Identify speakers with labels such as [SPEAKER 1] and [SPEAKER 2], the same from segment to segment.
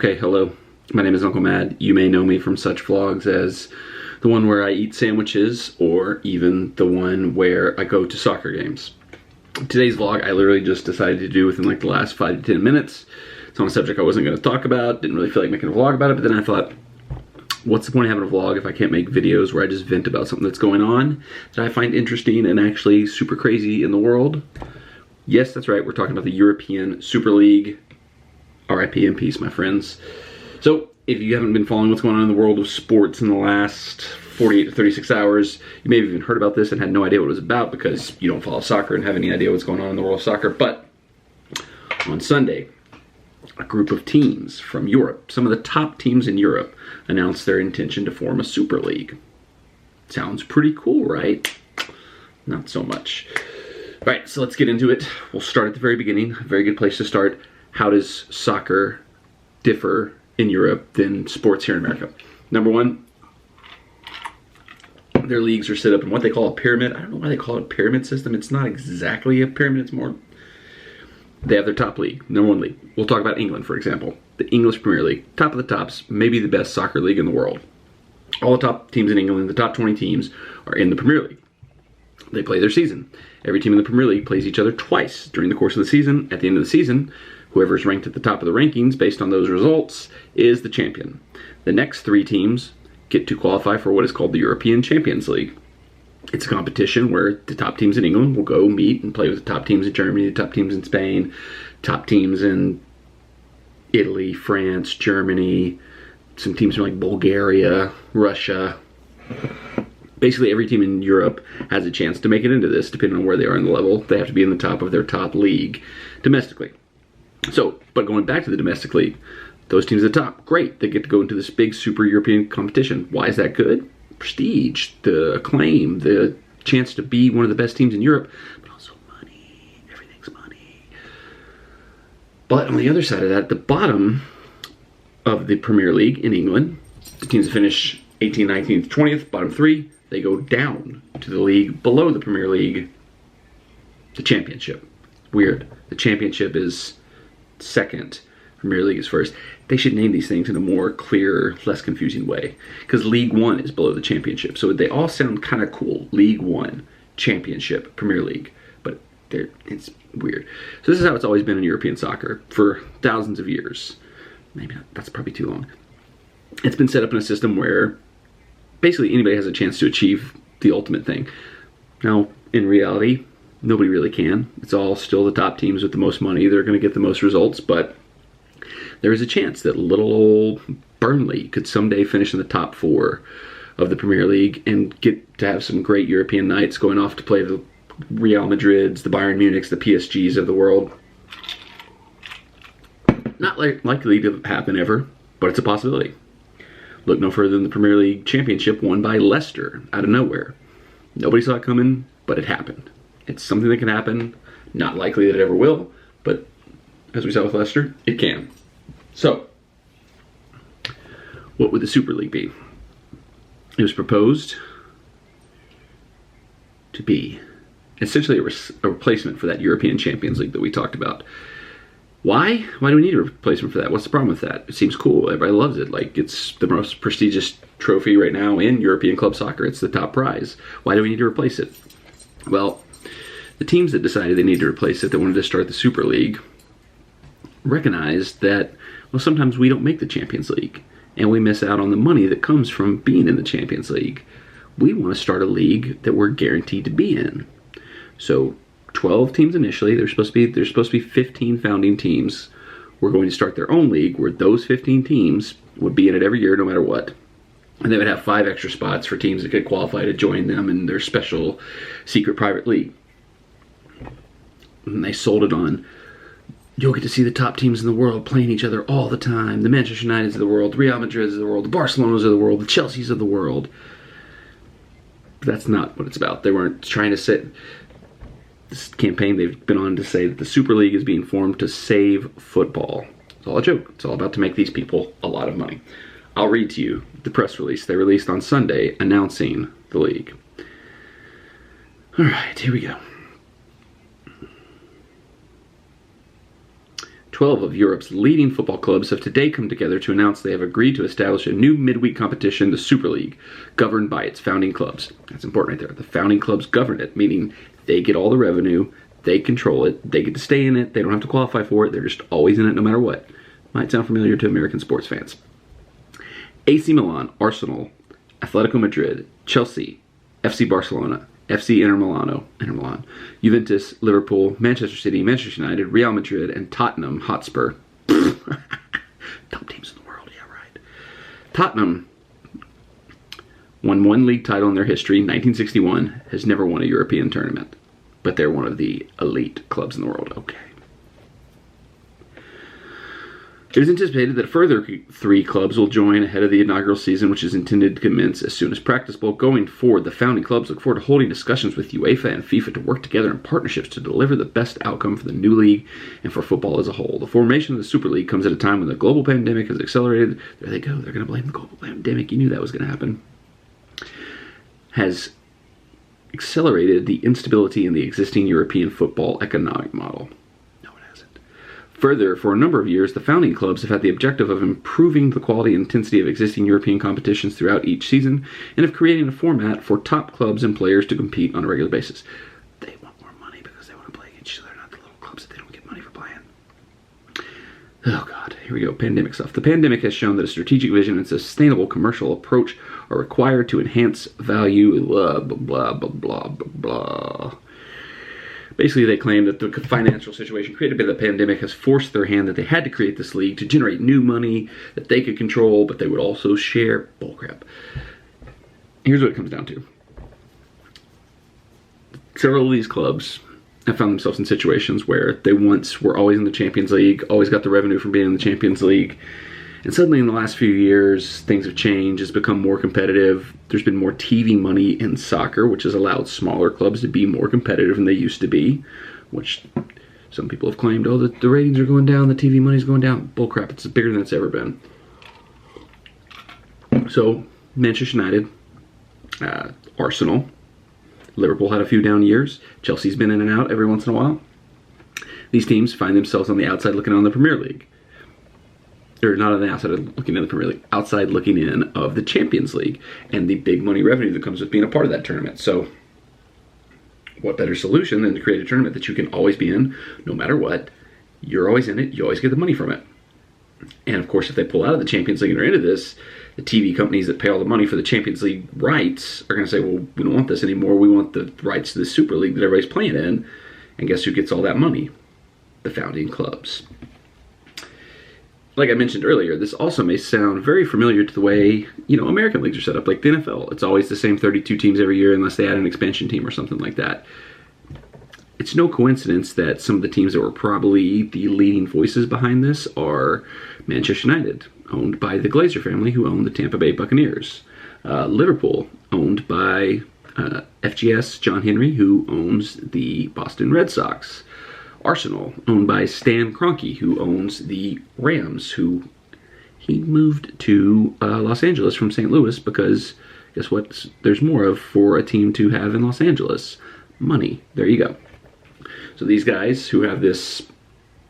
[SPEAKER 1] Okay, hello. My name is Uncle Mad. You may know me from such vlogs as the one where I eat sandwiches or even the one where I go to soccer games. Today's vlog I literally just decided to do within like the last 5 to 10 minutes. It's on a subject I wasn't going to talk about. Didn't really feel like making a vlog about it, but then I thought, what's the point of having a vlog if I can't make videos where I just vent about something that's going on that I find interesting and actually super crazy in the world? Yes, that's right. We're talking about the European Super League. RIP in peace, my friends. So, if you haven't been following what's going on in the world of sports in the last 48 to 36 hours, you may have even heard about this and had no idea what it was about because you don't follow soccer and have any idea what's going on in the world of soccer. But on Sunday, a group of teams from Europe, some of the top teams in Europe, announced their intention to form a Super League. Sounds pretty cool, right? Not so much. All right, so let's get into it. We'll start at the very beginning. A very good place to start. How does soccer differ in Europe than sports here in America? Number one, their leagues are set up in what they call a pyramid. I don't know why they call it a pyramid system. It's not exactly a pyramid. It's more, they have their top league, number one league. We'll talk about England, for example. The English Premier League, top of the tops, maybe the best soccer league in the world. All the top teams in England, the top 20 teams, are in the Premier League. They play their season. Every team in the Premier League plays each other twice during the course of the season. At the end of the season, whoever's ranked at the top of the rankings based on those results is the champion. The next 3 teams get to qualify for what is called the European Champions League. It's a competition where the top teams in England will go meet and play with the top teams in Germany, the top teams in Spain, top teams in Italy, France, Germany, some teams from like Bulgaria, Russia. Basically every team in Europe has a chance to make it into this, depending on where they are in the level. They have to be in the top of their top league domestically. So, but going back to the domestic league, those teams at the top, great. They get to go into this big super European competition. Why is that good? Prestige, the acclaim, the chance to be one of the best teams in Europe, but also money. Everything's money. But on the other side of that, the bottom of the Premier League in England, the teams that finish 18th, 19th, 20th, bottom 3, they go down to the league below the Premier League, the Championship. Weird. The Championship is second, Premier League is first. They should name these things in a more clear, less confusing way, because League One is below the Championship. So they all sound kind of cool. League One, Championship, Premier League, but it's weird. So this is how it's always been in European soccer for thousands of years. Maybe not, that's probably too long. It's been set up in a system where basically anybody has a chance to achieve the ultimate thing. Now, in reality, nobody really can. It's all still the top teams with the most money. They're going to get the most results, but there is a chance that little old Burnley could someday finish in the top 4 of the Premier League and get to have some great European nights going off to play the Real Madrids, the Bayern Munichs, the PSGs of the world. Not likely to happen ever, but it's a possibility. Look no further than the Premier League Championship won by Leicester out of nowhere. Nobody saw it coming, but it happened. It's something that can happen. Not likely that it ever will, but as we saw with Leicester, it can. So, what would the Super League be? It was proposed to be essentially a replacement for that European Champions League that we talked about. Why? Why do we need a replacement for that? What's the problem with that? It seems cool. Everybody loves it. Like, it's the most prestigious trophy right now in European club soccer. It's the top prize. Why do we need to replace it? Well, the teams that decided they needed to replace it, that wanted to start the Super League, recognized that, well, sometimes we don't make the Champions League, and we miss out on the money that comes from being in the Champions League. We want to start a league that we're guaranteed to be in. So 12 teams initially. There's supposed to be 15 founding teams. We're going to start their own league where those 15 teams would be in it every year no matter what. And they would have 5 extra spots for teams that could qualify to join them in their special secret private league. And they sold it on, you'll get to see the top teams in the world playing each other all the time. The Manchester Uniteds of the world, the Real Madrids of the world, the Barcelonas of the world, the Chelseas of the world. But that's not what it's about. They weren't trying to sit... This campaign they've been on to say that the Super League is being formed to save football. It's all a joke. It's all about to make these people a lot of money. I'll read to you the press release they released on Sunday announcing the league. All right, here we go. 12 of Europe's leading football clubs have today come together to announce they have agreed to establish a new midweek competition, the Super League, governed by its founding clubs. That's important right there. The founding clubs govern it, meaning they get all the revenue, they control it, they get to stay in it, they don't have to qualify for it, they're just always in it no matter what. Might sound familiar to American sports fans. AC Milan, Arsenal, Atletico Madrid, Chelsea, FC Barcelona, FC Inter Milan, Juventus, Liverpool, Manchester City, Manchester United, Real Madrid, and Tottenham Hotspur. Top teams in the world, yeah, right. Tottenham won one league title in their history, 1961, has never won a European tournament, but they're one of the elite clubs in the world. Okay. It is anticipated that a further 3 clubs will join ahead of the inaugural season, which is intended to commence as soon as practicable. Going forward, the founding clubs look forward to holding discussions with UEFA and FIFA to work together in partnerships to deliver the best outcome for the new league and for football as a whole. The formation of the Super League comes at a time when the global pandemic has accelerated. There they go. They're going to blame the global pandemic. You knew that was going to happen. Has accelerated the instability in the existing European football economic model. Further, for a number of years, the founding clubs have had the objective of improving the quality and intensity of existing European competitions throughout each season and of creating a format for top clubs and players to compete on a regular basis. They want more money because they want to play against each other, not the little clubs that they don't get money for playing. Oh God, here we go, pandemic stuff. The pandemic has shown that a strategic vision and sustainable commercial approach are required to enhance value, blah, blah, blah, blah, blah, blah. Basically, they claim that the financial situation created by the pandemic has forced their hand, that they had to create this league to generate new money that they could control, but they would also share. Bullcrap. Here's what it comes down to. Several of these clubs have found themselves in situations where they once were always in the Champions League, always got the revenue from being in the Champions League, and suddenly in the last few years, things have changed. It's become more competitive. There's been more TV money in soccer, which has allowed smaller clubs to be more competitive than they used to be, which some people have claimed, oh, the ratings are going down, the TV money's going down. Bullcrap, it's bigger than it's ever been. So, Manchester United, Arsenal, Liverpool had a few down years. Chelsea's been in and out every once in a while. These teams find themselves on the outside looking on the Premier League. Or not on the outside looking in the Premier League, outside looking in of the Champions League and the big money revenue that comes with being a part of that tournament. So what better solution than to create a tournament that you can always be in, no matter what. You're always in it, you always get the money from it. And of course, if they pull out of the Champions League and are into this, the TV companies that pay all the money for the Champions League rights are going to say, well, we don't want this anymore. We want the rights to the Super League that everybody's playing in. And guess who gets all that money? The founding clubs. Like I mentioned earlier, this also may sound very familiar to the way, American leagues are set up, like the NFL. It's always the same 32 teams every year unless they add an expansion team or something like that. It's no coincidence that some of the teams that were probably the leading voices behind this are Manchester United, owned by the Glazer family, who own the Tampa Bay Buccaneers. Liverpool, owned by FGS John Henry, who owns the Boston Red Sox. Arsenal, owned by Stan Kroenke, who owns the Rams, who he moved to Los Angeles from St. Louis because guess what there's more of for a team to have in Los Angeles? Money. There you go. So these guys who have this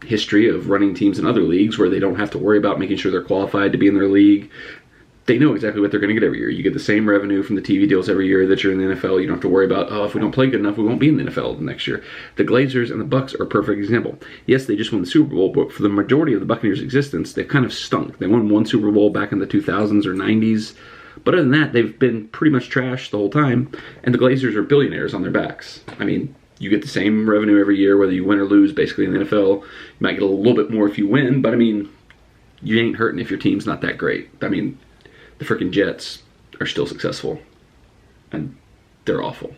[SPEAKER 1] history of running teams in other leagues where they don't have to worry about making sure they're qualified to be in their league, they know exactly what they're going to get every year. You get the same revenue from the TV deals every year that you're in the NFL. You don't have to worry about, if we don't play good enough, we won't be in the NFL the next year. The Glazers and the Bucks are a perfect example. Yes, they just won the Super Bowl, but for the majority of the Buccaneers' existence, they've kind of stunk. They won one Super Bowl back in the 2000s or 90s, but other than that, they've been pretty much trash the whole time, and the Glazers are billionaires on their backs. I mean, you get the same revenue every year, whether you win or lose, basically, in the NFL. You might get a little bit more if you win, but I mean, you ain't hurting if your team's not that great. I mean, the freaking Jets are still successful, and they're awful.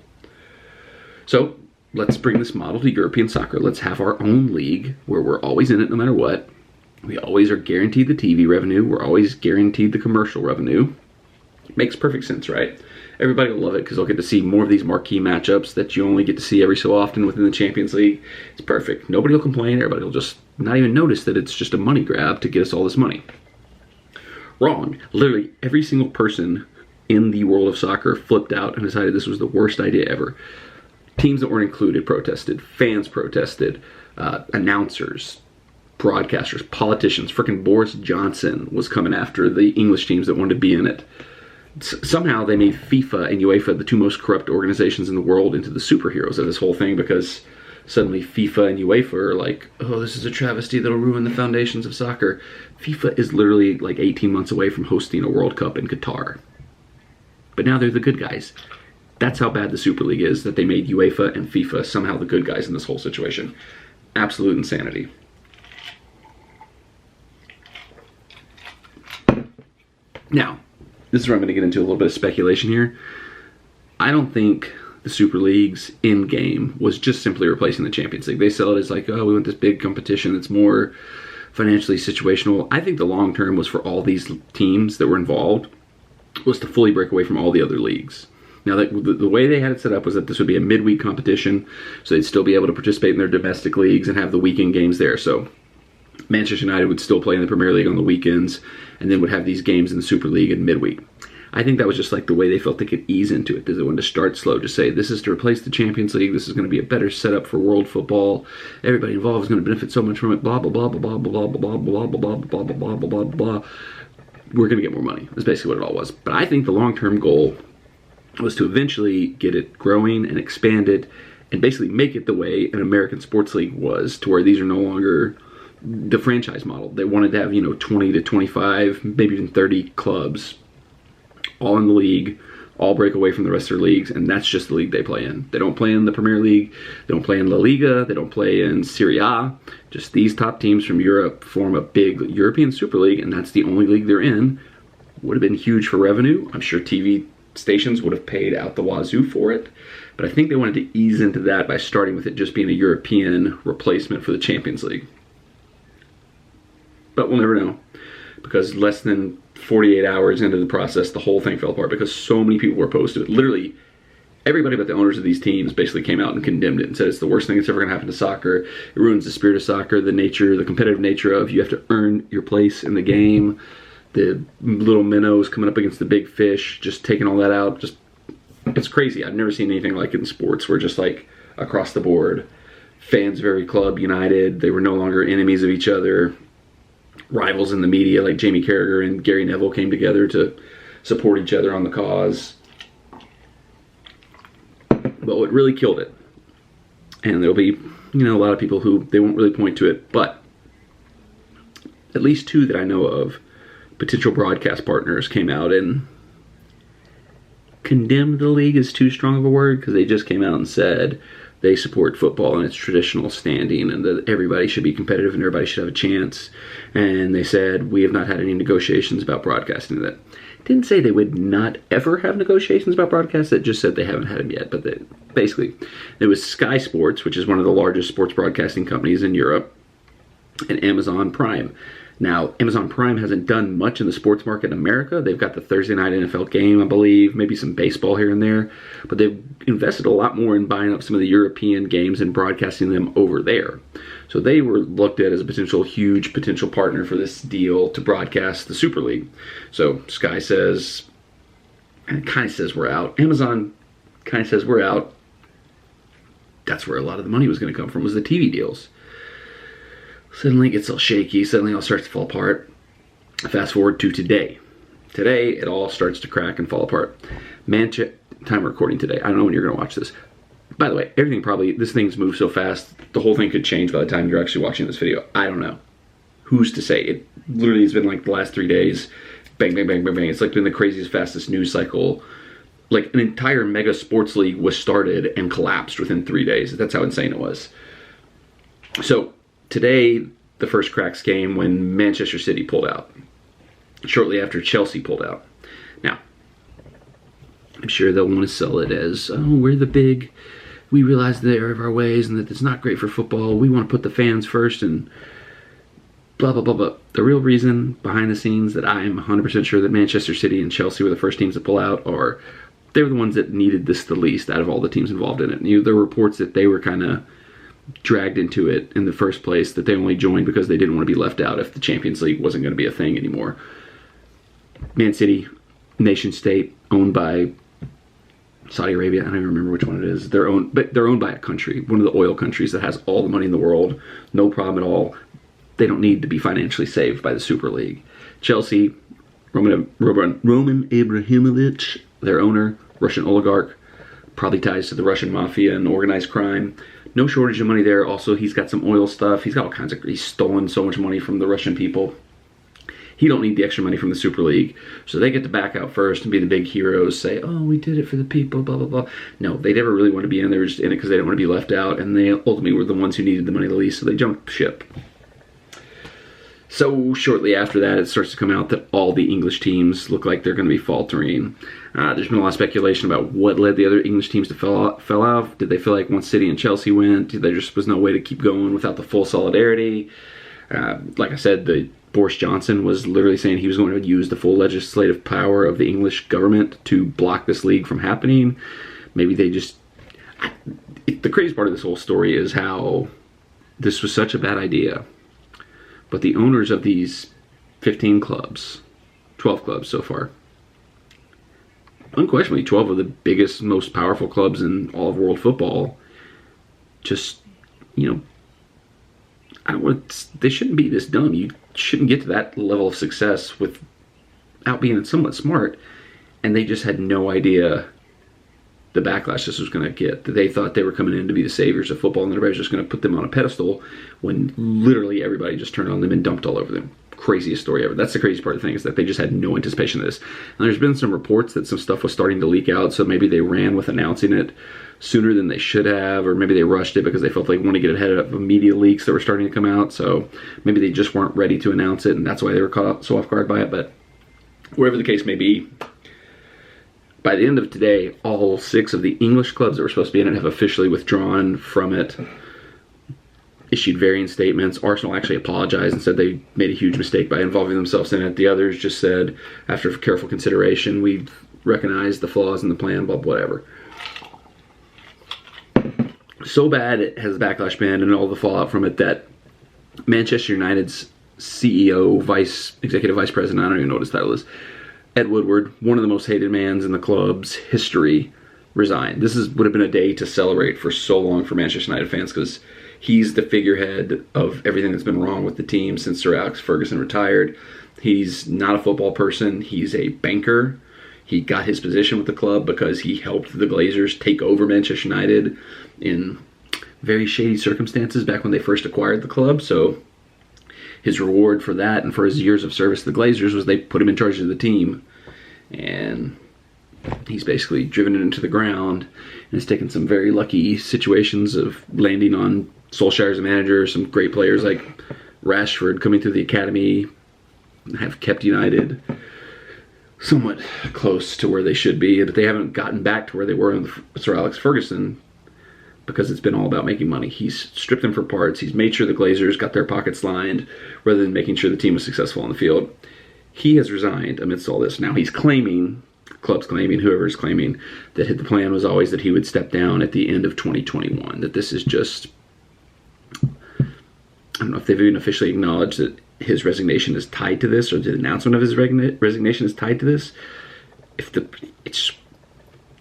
[SPEAKER 1] So let's bring this model to European soccer. Let's have our own league where we're always in it no matter what. We always are guaranteed the TV revenue. We're always guaranteed the commercial revenue. Makes perfect sense, right? Everybody will love it because they'll get to see more of these marquee matchups that you only get to see every so often within the Champions League. It's perfect. Nobody will complain. Everybody will just not even notice that it's just a money grab to get us all this money. Wrong. Literally every single person in the world of soccer flipped out and decided this was the worst idea ever. Teams that weren't included protested. Fans protested. Announcers. broadcasters, politicians. Frickin' Boris Johnson was coming after the English teams that wanted to be in it. Somehow they made FIFA and UEFA, the two most corrupt organizations in the world, into the superheroes of this whole thing, because suddenly FIFA and UEFA are like, oh, this is a travesty that'll ruin the foundations of soccer. FIFA is literally like 18 months away from hosting a World Cup in Qatar. But now they're the good guys. That's how bad the Super League is, that they made UEFA and FIFA somehow the good guys in this whole situation. Absolute insanity. Now, this is where I'm going to get into a little bit of speculation here. I don't think the Super League's end game was just simply replacing the Champions League. They sell it as like, oh, we want this big competition that's more financially situational. I think the long term was for all these teams that were involved was to fully break away from all the other leagues. Now, the way they had it set up was that this would be a midweek competition, so they'd still be able to participate in their domestic leagues and have the weekend games there. So Manchester United would still play in the Premier League on the weekends, and then would have these games in the Super League in midweek. I think that was just like the way they felt they could ease into it, because they wanted to start slow, to say this is to replace the Champions League, this is going to be a better setup for world football, everybody involved is going to benefit so much from it, blah, blah, blah, blah, blah, blah, blah, blah, blah, blah, blah, blah, blah, blah, blah, blah. We're going to get more money. That's basically what it all was. But I think the long-term goal was to eventually get it growing and expand it and basically make it the way an American sports league was, to where these are no longer the franchise model. They wanted to have, 20 to 25, maybe even 30 clubs all in the league, all break away from the rest of their leagues, and that's just the league they play in. They don't play in the Premier League, they don't play in La Liga, they don't play in Serie A. Just these top teams from Europe form a big European Super League, and that's the only league they're in. Would have been huge for revenue. I'm sure TV stations would have paid out the wazoo for it, but I think they wanted to ease into that by starting with it just being a European replacement for the Champions League. But we'll never know, because less than 48 hours into the process, the whole thing fell apart because so many people were opposed to it. Literally, everybody but the owners of these teams basically came out and condemned it and said it's the worst thing that's ever going to happen to soccer. It ruins the spirit of soccer, the nature, the competitive nature of you have to earn your place in the game. The little minnows coming up against the big fish, just taking all that out. Just, it's crazy. I've never seen anything like it in sports where just like across the board, fans of every club united. They were no longer enemies of each other. Rivals in the media like Jamie Carragher and Gary Neville came together to support each other on the cause. But what really killed it, and there'll be, a lot of people who they won't really point to it, but at least two that I know of, potential broadcast partners, came out and condemned the league is too strong of a word, because they just came out and said they support football in its traditional standing and that everybody should be competitive and everybody should have a chance. And they said, we have not had any negotiations about broadcasting that. Didn't say they would not ever have negotiations about broadcast. It just said they haven't had them yet. But basically, there was Sky Sports, which is one of the largest sports broadcasting companies in Europe, and Amazon Prime. Now, Amazon Prime hasn't done much in the sports market in America. They've got the Thursday night NFL game, I believe, maybe some baseball here and there. But they've invested a lot more in buying up some of the European games and broadcasting them over there. So they were looked at as a huge potential partner for this deal to broadcast the Super League. So Sky says, and it kind of says we're out. Amazon kind of says we're out. That's where a lot of the money was going to come from, was the TV deals. Suddenly it gets all shaky. Suddenly it all starts to fall apart. Fast forward to today. Today, it all starts to crack and fall apart. Time recording today. I don't know when you're going to watch this. By the way, this thing's moved so fast, the whole thing could change by the time you're actually watching this video. I don't know. Who's to say? It literally has been like the last 3 days. Bang, bang, bang, bang, bang. It's like been the craziest, fastest news cycle. Like an entire mega sports league was started and collapsed within 3 days. That's how insane it was. So, today, the first cracks came when Manchester City pulled out. Shortly after Chelsea pulled out. Now, I'm sure they'll want to sell it as, oh, we're the big, we realize the error of our ways and that it's not great for football. We want to put the fans first and blah, blah, blah, blah. The real reason behind the scenes that I am 100% sure that Manchester City and Chelsea were the first teams to pull out are, they were the ones that needed this the least out of all the teams involved in it. And there were reports that they were kind of dragged into it in the first place, that they only joined because they didn't want to be left out if the Champions League wasn't going to be a thing anymore. Man City, nation state, owned by Saudi Arabia. I don't even remember which one it is. They're owned by a country, one of the oil countries that has all the money in the world, no problem at all. they don't need to be financially saved by the Super League. Chelsea, Roman Abramovich, their owner, Russian oligarch, probably ties to the Russian mafia and organized crime. No shortage of money there. Also, he's got some oil stuff. He's got all kinds of, he's stolen so much money from the Russian people. He don't need the extra money from the Super League. So they get to back out first and be the big heroes, say, oh, we did it for the people, blah, blah, blah. No, they never really want to be in. They were just in it because they didn't want to be left out. And they ultimately were the ones who needed the money the least, so they jumped ship. So shortly after that, it starts to come out that all the English teams look like they're going to be faltering. There's been a lot of speculation about what led the other English teams to fell off. Did they feel like once City and Chelsea went, there just was no way to keep going without the full solidarity? Like I said, Boris Johnson was literally saying he was going to use the full legislative power of the English government to block this league from happening. Maybe they just... The crazy part of this whole story is how this was such a bad idea. But the owners of these 15 clubs, 12 clubs so far, unquestionably 12 of the biggest, most powerful clubs in all of world football, just, they shouldn't be this dumb. You shouldn't get to that level of success without being somewhat smart. And they just had no idea the backlash this was going to get. They thought they were coming in to be the saviors of football and everybody was just going to put them on a pedestal when literally everybody just turned on them and dumped all over them. Craziest story ever. That's the craziest part of the thing, is that they just had no anticipation of this. And there's been some reports that some stuff was starting to leak out, so maybe they ran with announcing it sooner than they should have, or maybe they rushed it because they felt like they wanted to get ahead of media leaks that were starting to come out, so maybe they just weren't ready to announce it and that's why they were caught so off guard by it. But wherever the case may be, by the end of today, all 6 of the English clubs that were supposed to be in it have officially withdrawn from it, issued varying statements. Arsenal actually apologized and said they made a huge mistake by involving themselves in it. The others just said, after careful consideration, we've recognized the flaws in the plan, blah, whatever. So bad has the backlash been and all the fallout from it that Manchester United's CEO, executive vice president, I don't even know what his title is, Ed Woodward, one of the most hated mans in the club's history, resigned. This would have been a day to celebrate for so long for Manchester United fans, because he's the figurehead of everything that's been wrong with the team since Sir Alex Ferguson retired. He's not a football person. He's a banker. He got his position with the club because he helped the Glazers take over Manchester United in very shady circumstances back when they first acquired the club. So his reward for that and for his years of service to the Glazers was they put him in charge of the team. And he's basically driven it into the ground and has taken some very lucky situations of landing on Solskjaer as a manager. Some great players like Rashford coming through the academy have kept United somewhat close to where they should be, but they haven't gotten back to where they were under Sir Alex Ferguson because it's been all about making money. He's stripped them for parts. He's made sure the Glazers got their pockets lined rather than making sure the team was successful on the field. He has resigned amidst all this. Now he's claiming, the club's claiming, whoever's claiming, that the plan was always that he would step down at the end of 2021. That this is just, I don't know if they've even officially acknowledged that his resignation is tied to this, or the announcement of his resignation is tied to this.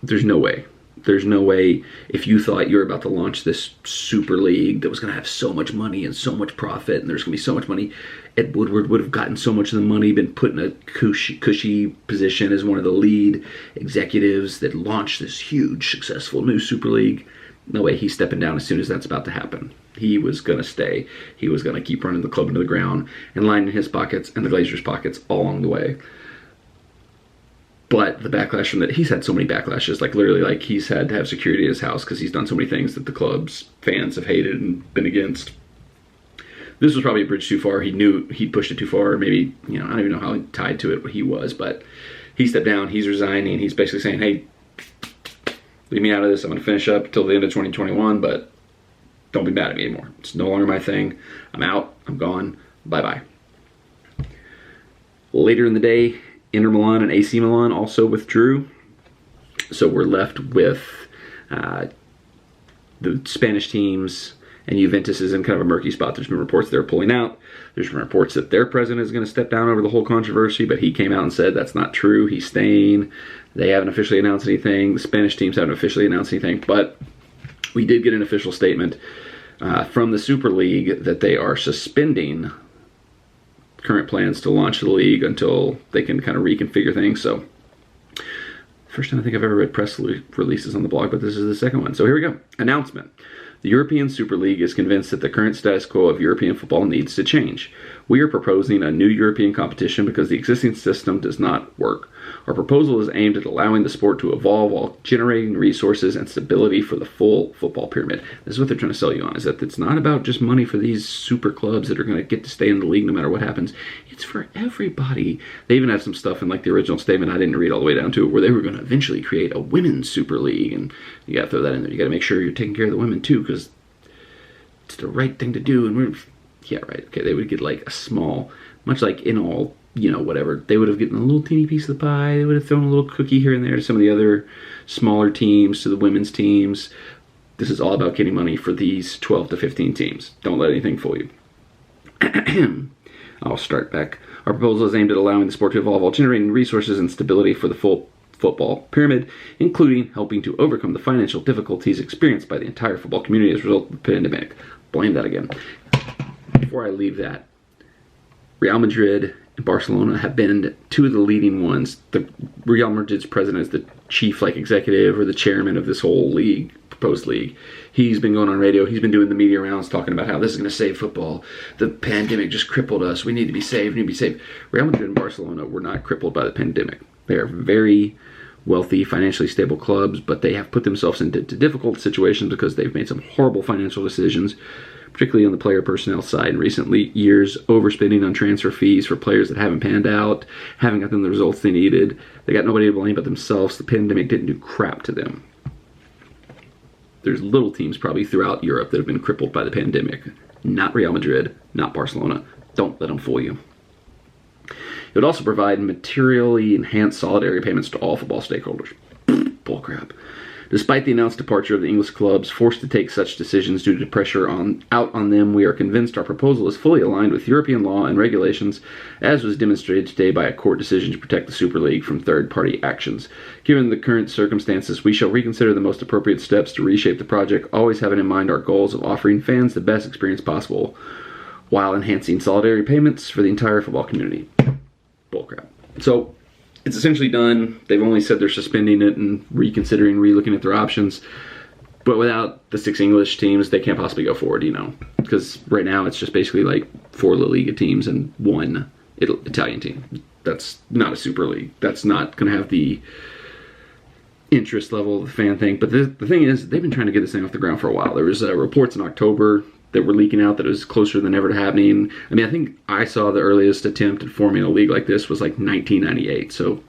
[SPEAKER 1] There's no way. There's no way. If you thought you were about to launch this super league that was going to have so much money and so much profit, and there's going to be so much money, Ed Woodward would have gotten so much of the money, been put in a cushy position as one of the lead executives that launched this huge, successful new super league. No way he's stepping down as soon as that's about to happen. He was going to stay. He was going to keep running the club into the ground and lining his pockets and the Glazers' pockets all along the way. But the backlash from that, he's had so many backlashes, like literally, like he's had to have security at his house because he's done so many things that the club's fans have hated and been against. This was probably a bridge too far. He knew he'd pushed it too far. Maybe, I don't even know how tied to it he was, but he stepped down. He's resigning. He's basically saying, hey, leave me out of this. I'm going to finish up till the end of 2021, but don't be mad at me anymore. It's no longer my thing. I'm out. I'm gone. Bye-bye. Later in the day, Inter Milan and AC Milan also withdrew. So we're left with the Spanish teams, and Juventus is in kind of a murky spot. There's been reports they're pulling out. There's been reports that their president is going to step down over the whole controversy, but he came out and said that's not true. He's staying. They haven't officially announced anything. The Spanish teams haven't officially announced anything, but we did get an official statement from the Super League that they are suspending current plans to launch the league until they can kind of reconfigure things. So, first time I think I've ever read press releases on the blog, but this is the second one. So here we go. Announcement. The European Super League is convinced that the current status quo of European football needs to change. We are proposing a new European competition because the existing system does not work. Our proposal is aimed at allowing the sport to evolve while generating resources and stability for the full football pyramid. This is what they're trying to sell you on, is that it's not about just money for these super clubs that are going to get to stay in the league no matter what happens. It's for everybody. They even have some stuff in like the original statement, I didn't read all the way down to it, where they were going to eventually create a women's Super League, and you got to throw that in there. You got to make sure you're taking care of the women too, because it's the right thing to do. And yeah, right. Okay, they would get like a small, much like in all, whatever. They would have gotten a little teeny piece of the pie. They would have thrown a little cookie here and there to some of the other smaller teams, to the women's teams. This is all about getting money for these 12 to 15 teams. Don't let anything fool you. I'll start back. Our proposal is aimed at allowing the sport to evolve while generating resources and stability for the full football pyramid, including helping to overcome the financial difficulties experienced by the entire football community as a result of the pandemic. Blame that again. Before I leave that, Real Madrid and Barcelona have been two of the leading ones. The Real Madrid's president is the chief executive or the chairman of this whole league, proposed league. He's been going on radio. He's been doing the media rounds talking about how this is going to save football. The pandemic just crippled us. We need to be saved. We need to be saved. Real Madrid and Barcelona were not crippled by the pandemic. They are very wealthy, financially stable clubs, but they have put themselves into difficult situations because they've made some horrible financial decisions, particularly on the player personnel side in recent years, overspending on transfer fees for players that haven't panned out, haven't gotten the results they needed. They got nobody to blame but themselves. The pandemic didn't do crap to them. There's little teams probably throughout Europe that have been crippled by the pandemic. Not Real Madrid, not Barcelona. Don't let them fool you. It would also provide materially enhanced solidarity payments to all football stakeholders. Bullcrap. Despite the announced departure of the English clubs forced to take such decisions due to pressure out on them, we are convinced our proposal is fully aligned with European law and regulations, as was demonstrated today by a court decision to protect the Super League from third-party actions. Given the current circumstances, we shall reconsider the most appropriate steps to reshape the project, always having in mind our goals of offering fans the best experience possible, while enhancing solidarity payments for the entire football community. Bullcrap. So, it's essentially done. They've only said they're suspending it and relooking at their options. But without the 6 English teams, they can't possibly go forward, Because right now it's just basically like 4 La Liga teams and 1 Italian team. That's not a Super League. That's not going to have the interest level of the fan thing. But the thing is, they've been trying to get this thing off the ground for a while. There was reports in October that were leaking out that it was closer than ever to happening. I mean, I think I saw the earliest attempt at forming a league like this was like 1998. So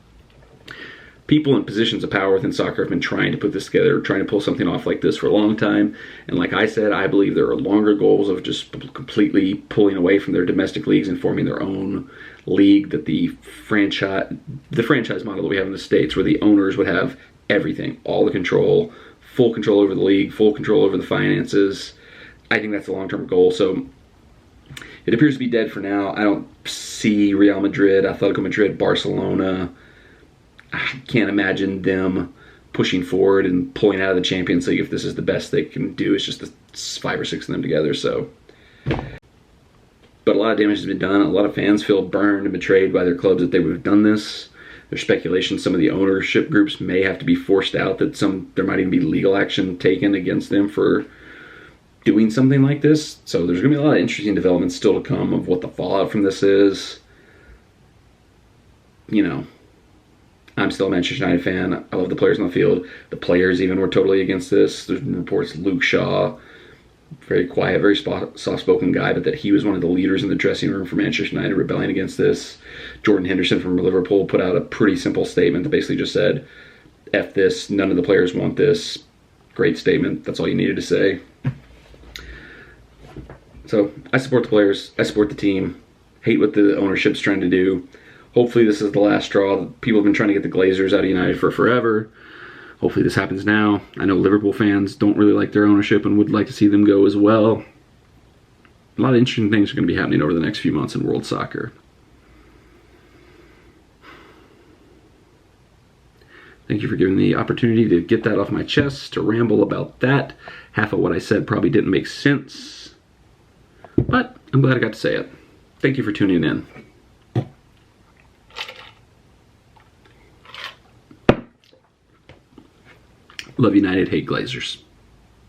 [SPEAKER 1] people in positions of power within soccer have been trying to put this together, trying to pull something off like this for a long time. And like I said, I believe there are longer goals of just completely pulling away from their domestic leagues and forming their own league, that the franchise model that we have in the States, where the owners would have everything, all the control, full control over the league, full control over the finances. I think that's the long-term goal. So it appears to be dead for now. I don't see Real Madrid, Atletico Madrid, Barcelona. I can't imagine them pushing forward and pulling out of the Champions League if this is the best they can do. It's just the 5 or 6 of them together. So, but a lot of damage has been done. A lot of fans feel burned and betrayed by their clubs that they would have done this. There's speculation some of the ownership groups may have to be forced out, that there might even be legal action taken against them for doing something like this. So there's going to be a lot of interesting developments still to come of what the fallout from this is. I'm still a Manchester United fan. I love the players on the field. The players even were totally against this. There's reports Luke Shaw, very quiet, very soft-spoken guy, but that he was one of the leaders in the dressing room for Manchester United rebelling against this. Jordan Henderson from Liverpool put out a pretty simple statement that basically just said, F this, none of the players want this. Great statement. That's all you needed to say. So I support the players. I support the team. Hate what the ownership's trying to do. Hopefully this is the last straw. People have been trying to get the Glazers out of United for forever. Hopefully this happens now. I know Liverpool fans don't really like their ownership and would like to see them go as well. A lot of interesting things are going to be happening over the next few months in world soccer. Thank you for giving me the opportunity to get that off my chest, to ramble about that. Half of what I said probably didn't make sense, but I'm glad I got to say it. Thank you for tuning in. Love United, hate Glazers.